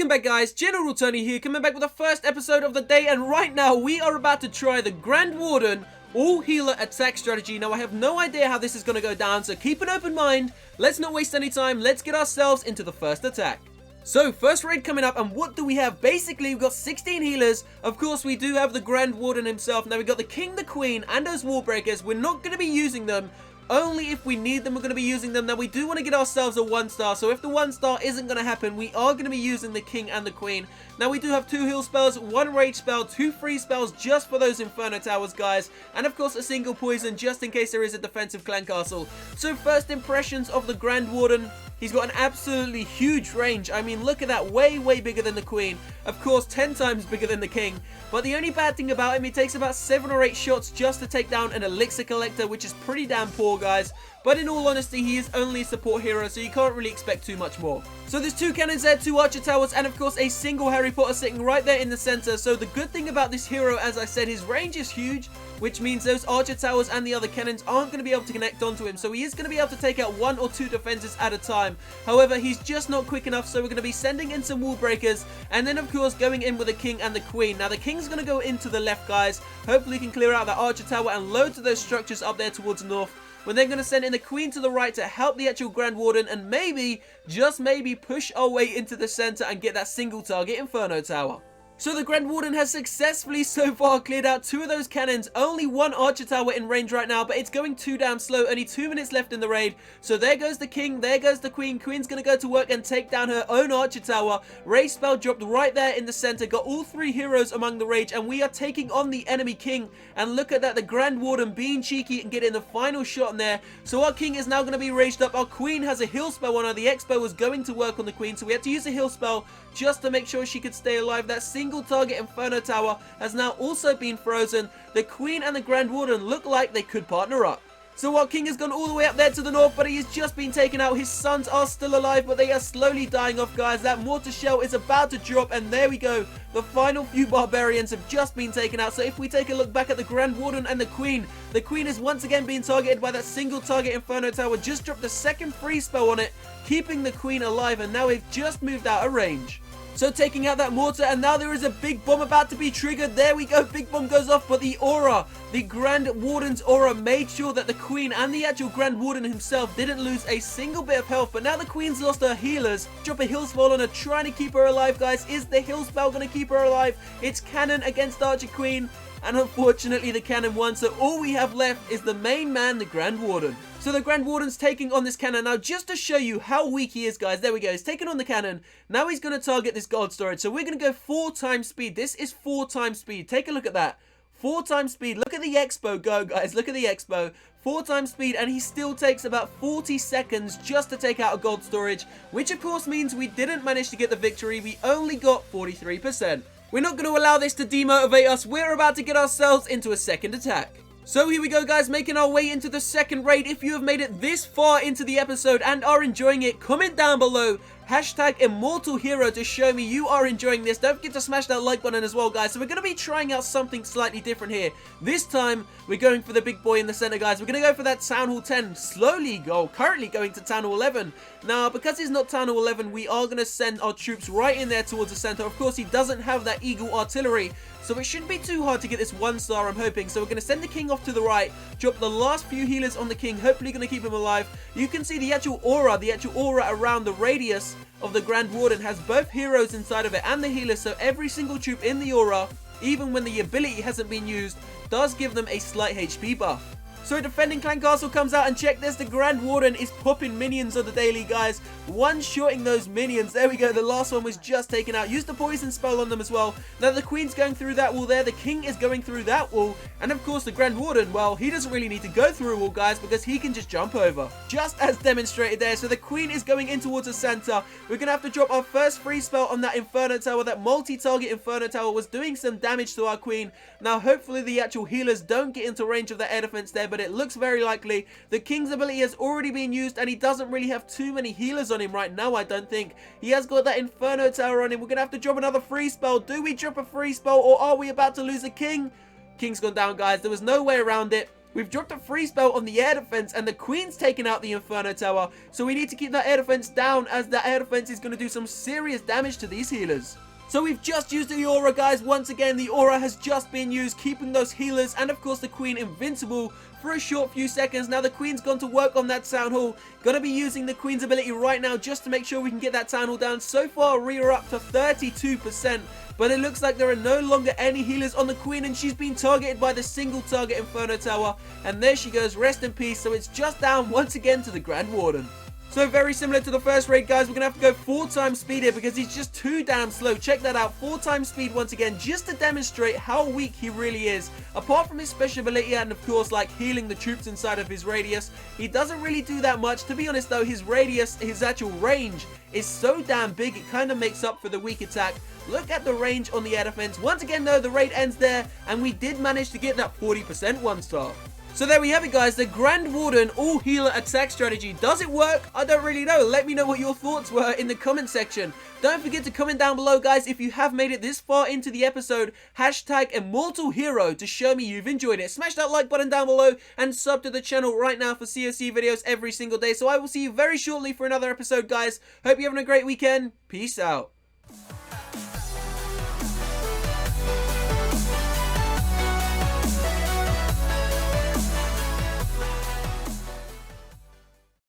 Welcome back guys, General Tony here, coming back with the first episode of the day, and right now we are about to try the Grand Warden all healer attack strategy. Now I have no idea how this is going to go down, so keep an open mind. Let's not waste any time, let's get ourselves into the first attack. So first raid coming up, and what do we have? Basically we've got 16 healers. Of course we do have the Grand Warden himself. Now we've got the King, the Queen, and those wall breakers. We're not going to be using them. Only if we need them, we're going to be using them. Now, we do want to get ourselves a 1-star, so if the 1-star isn't going to happen, we are going to be using the King and the Queen. Now, we do have 2 heal spells, 1 rage spell, 2 free spells just for those Inferno Towers, guys, and of course, a single poison just in case there is a defensive clan castle. So, first impressions of the Grand Warden. He's got an absolutely huge range. I mean, look at that, way bigger than the Queen. Of course, 10 times bigger than the King. But the only bad thing about him, he takes about 7 or 8 shots just to take down an elixir collector, which is pretty damn poor, guys. But in all honesty, he is only a support hero, so you can't really expect too much more. So there's 2 cannons there, 2 archer towers, and of course a single Harry Potter sitting right there in the center. So the good thing about this hero, as I said, his range is huge, which means those archer towers and the other cannons aren't going to be able to connect onto him. So he is going to be able to take out 1 or 2 defenses at a time. However, he's just not quick enough, so we're going to be sending in some wall breakers, and then of course going in with the King and the Queen. Now the King's going to go into the left, guys. Hopefully he can clear out that archer tower and loads of those structures up there towards the north. We're then going to send in the Queen to the right to help the actual Grand Warden, and maybe, just maybe, push our way into the center and get that single target Inferno Tower. So the Grand Warden has successfully so far cleared out 2 of those cannons, only 1 archer tower in range right now, but it's going too damn slow, only 2 minutes left in the raid. So there goes the King, there goes the Queen. Queen's going to go to work and take down her own archer tower. Rage spell dropped right there in the center, got all 3 heroes among the rage, and we are taking on the enemy King. And look at that, the Grand Warden being cheeky and getting the final shot in there. So our King is now going to be raged up. Our Queen has a heal spell on her. The Expo was going to work on the Queen, so we had to use a heal spell just to make sure she could stay alive. That single target Inferno Tower has now also been frozen. The Queen and the Grand Warden look like they could partner up. So our King has gone all the way up there to the north, but he has just been taken out. His sons are still alive, but they are slowly dying off, guys. That mortar shell is about to drop, and there we go. The final few barbarians have just been taken out. So if we take a look back at the Grand Warden and the Queen is once again being targeted by that single target Inferno Tower. Just dropped the second free spell on it, keeping the Queen alive, and now we've just moved out of range. So taking out that mortar, and now there is a big bomb about to be triggered. There we go, big bomb goes off, but the aura, the Grand Warden's aura made sure that the Queen and the actual Grand Warden himself didn't lose a single bit of health. But now the Queen's lost her healers. Drop a heal spell on her, trying to keep her alive, guys. Is the heal spell going to keep her alive? It's cannon against Archer Queen, and unfortunately the cannon won, so all we have left is the main man, the Grand Warden. So the Grand Warden's taking on this cannon. Now, just to show you how weak he is, guys, there we go. He's taking on the cannon. Now he's going to target this gold storage. So we're going to go 4 times speed. This is 4 times speed. Take a look at that. 4 times speed. Look at the Expo go, guys. Look at the Expo. 4 times speed, and he still takes about 40 seconds just to take out a gold storage, which of course means we didn't manage to get the victory. We only got 43%. We're not going to allow this to demotivate us. We're about to get ourselves into a second attack. So here we go, guys, making our way into the second raid. If you have made it this far into the episode and are enjoying it, comment down below hashtag immortal hero to show me you are enjoying this. Don't forget to smash that like button as well, guys. So we're going to be trying out something slightly different here. This time we're going for the big boy in the center, guys. We're going to go for that Town Hall 10. Currently going to Town Hall 11. Now, because he's not Town Hall 11, we are going to send our troops right in there towards the center. Of course, he doesn't have that Eagle artillery, so it shouldn't be too hard to get this 1-star, I'm hoping. So we're going to send the King off to the right, drop the last few healers on the King, hopefully going to keep him alive. You can see the actual aura around the radius of the Grand Warden has both heroes inside of it and the healers, so every single troop in the aura, even when the ability hasn't been used, does give them a slight HP buff. So defending clan castle comes out, and check this, the Grand Warden is popping minions on the daily, guys. One-shotting those minions. There we go, the last one was just taken out. Used the poison spell on them as well. Now the Queen's going through that wall there, the King is going through that wall, and of course the Grand Warden, well, he doesn't really need to go through a wall, guys, because he can just jump over. Just as demonstrated there. So the Queen is going in towards the center. We're going to have to drop our first free spell on that Inferno Tower. That multi-target Inferno Tower was doing some damage to our Queen. Now hopefully the actual healers don't get into range of that air defense there, but it looks very likely. The King's ability has already been used, and he doesn't really have too many healers on him right now, I don't think. He has got that Inferno Tower on him. We're going to have to drop another free spell. Do we drop a free spell, or are we about to lose the King? King's gone down, guys. There was no way around it. We've dropped a free spell on the air defense, and the queen's taken out the Inferno Tower, so we need to keep that air defense down, as that air defense is going to do some serious damage to these healers. So we've just used the aura, guys. Once again, the aura has just been used, keeping those healers and of course the queen invincible for a short few seconds. Now the queen's gone to work on that town hall. Gonna be using the queen's ability right now just to make sure we can get that town hall down. So far we are up to 32%, but it looks like there are no longer any healers on the queen, and she's been targeted by the single target Inferno Tower, and there she goes, rest in peace. So it's just down once again to the Grand Warden. So very similar to the first raid, guys, we're going to have to go 4 times speed here because he's just too damn slow. Check that out, 4 times speed once again, just to demonstrate how weak he really is. Apart from his special ability and, of course, like healing the troops inside of his radius, he doesn't really do that much. To be honest, though, his radius, his actual range, is so damn big, it kind of makes up for the weak attack. Look at the range on the air defense. Once again, though, the raid ends there, and we did manage to get that 40% 1-star. So there we have it, guys, the Grand Warden all-healer attack strategy. Does it work? I don't really know. Let me know what your thoughts were in the comment section. Don't forget to comment down below, guys, if you have made it this far into the episode. Hashtag immortal hero to show me you've enjoyed it. Smash that like button down below and sub to the channel right now for CoC videos every single day. So I will see you very shortly for another episode, guys. Hope you're having a great weekend. Peace out.